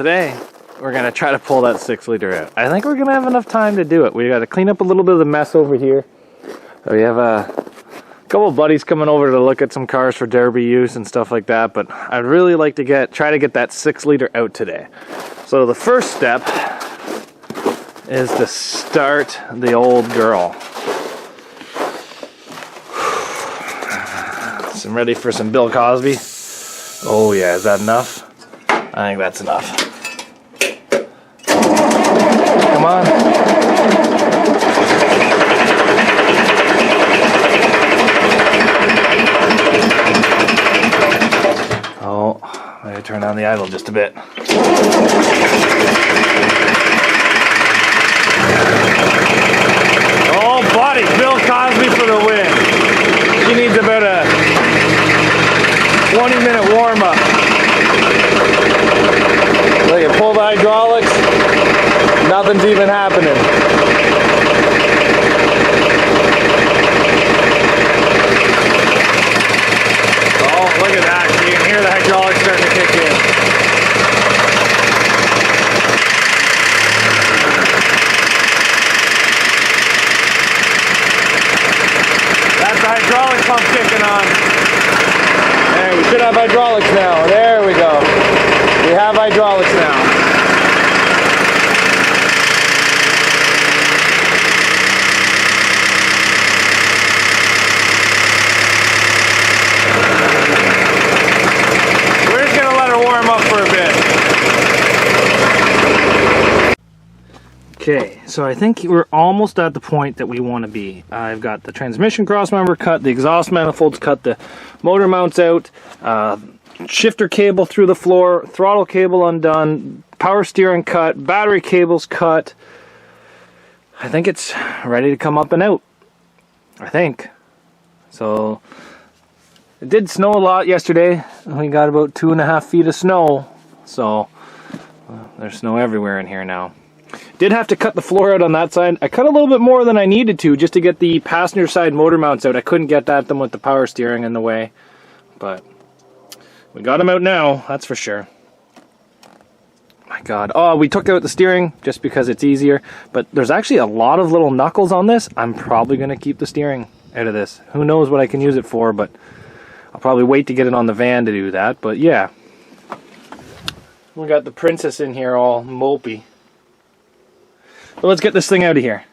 today we're gonna try to pull that 6 liter out. I think we're gonna have enough time to do it. We gotta clean up a little bit of the mess over here. We have a couple of buddies coming over to look at some cars for derby use and stuff like that, but I'd really like to try to get that 6 liter out today. So the first step is to start the old girl. So I'm ready for some Bill Cosby. Oh yeah, is that enough? I think that's enough. Come on. Oh, I gotta turn down the idle just a bit. Oh, buddy, Bill Cosby for the win. She needs about a 20-minute warm-up. So you pull the hydraulics, nothing's even happening. Oh, look at that. You can hear the hydraulics starting to kick in. That's the hydraulic pump kicking on. There, we should have hydraulics now. There we go. We have hydraulics now. We're just gonna let her warm up for a bit. Okay, so I think we're almost at the point that we want to be. I've got the transmission crossmember cut, the exhaust manifolds cut, the motor mounts out, shifter cable through the floor, throttle cable undone, power steering cut, battery cables cut. I think it's ready to come up and out. I think. So, it did snow a lot yesterday. We got about 2.5 feet of snow. So, there's snow everywhere in here now. Did have to cut the floor out on that side. I cut a little bit more than I needed to just to get the passenger side motor mounts out. I couldn't get them with the power steering in the way. But we got them out now, that's for sure. My God. Oh, we took out the steering just because it's easier. But there's actually a lot of little knuckles on this. I'm probably going to keep the steering out of this. Who knows what I can use it for, but I'll probably wait to get it on the van to do that. But yeah. We got the Princess in here all mopey. So let's get this thing out of here.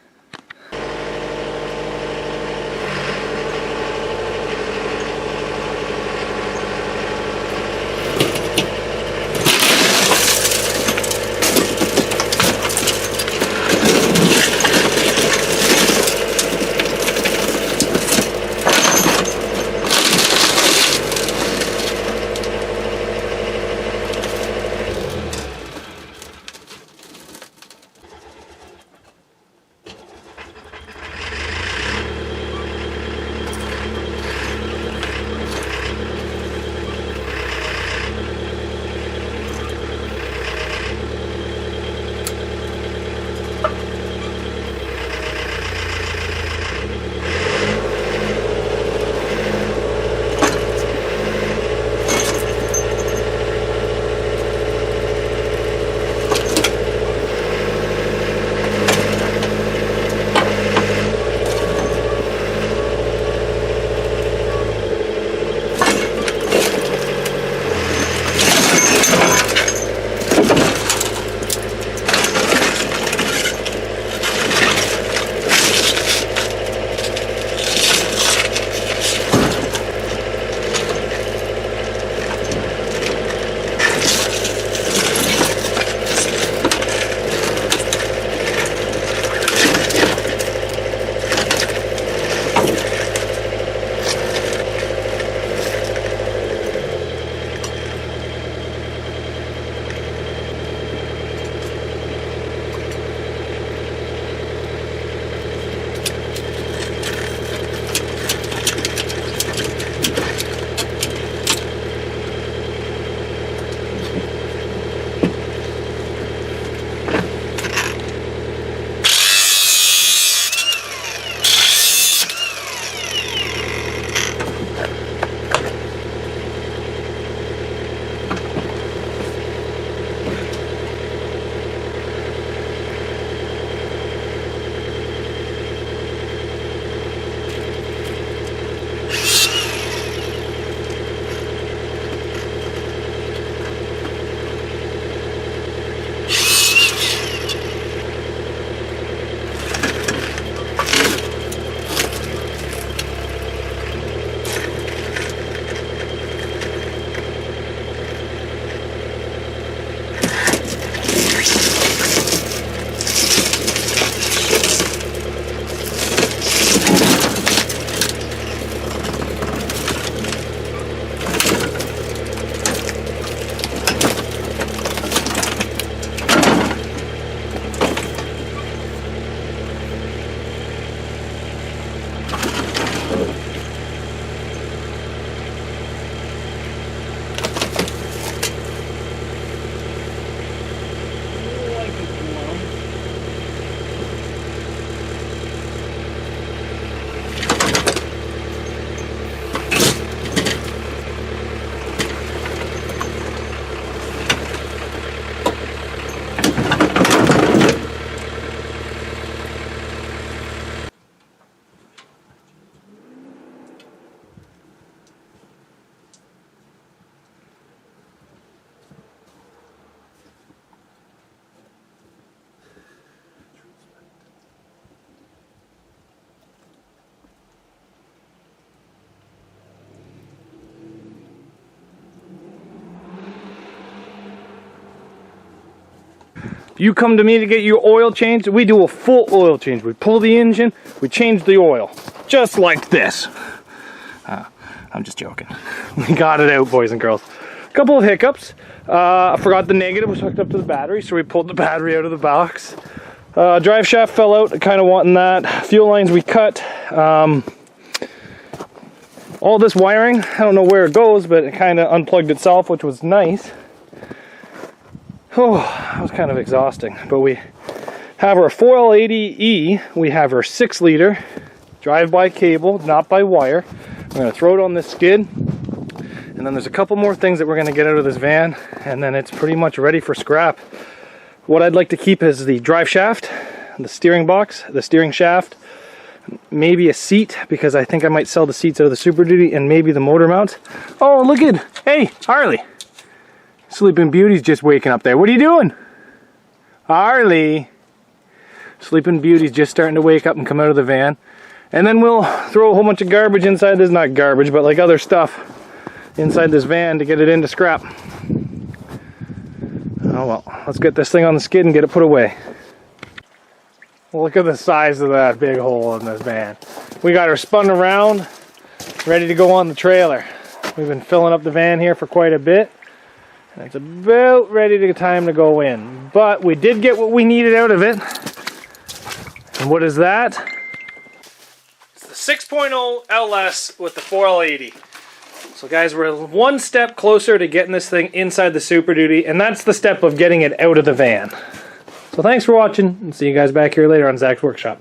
You come to me to get your oil changed, we do a full oil change. We pull the engine, we change the oil. Just like this. I'm just joking. We got it out, boys and girls. A couple of hiccups. I forgot the negative was hooked up to the battery, so we pulled the battery out of the box. Drive shaft fell out, kind of wanting that. Fuel lines we cut. All this wiring, I don't know where it goes, but it kind of unplugged itself, which was nice. Oh, that was kind of exhausting. But we have our 4L80E, we have our 6-liter drive-by cable, not by wire. I'm going to throw it on this skid. And then there's a couple more things that we're going to get out of this van, and then it's pretty much ready for scrap. What I'd like to keep is the drive shaft, the steering box, the steering shaft, maybe a seat, because I think I might sell the seats out of the Super Duty, and maybe the motor mounts. Oh, look at, hey, Harley. Sleeping Beauty's just waking up there. What are you doing? Harley. Sleeping Beauty's just starting to wake up and come out of the van. And then we'll throw a whole bunch of garbage inside this, not garbage, but like other stuff inside this van to get it into scrap. Oh well, let's get this thing on the skid and get it put away. Well, look at the size of that big hole in this van. We got her spun around, ready to go on the trailer. We've been filling up the van here for quite a bit. And it's about ready to time to go in. But we did get what we needed out of it. And what is that? It's the 6.0 LS with the 4L80. So guys, we're one step closer to getting this thing inside the Super Duty, and that's the step of getting it out of the van. So thanks for watching, and see you guys back here later on Zach's Workshop.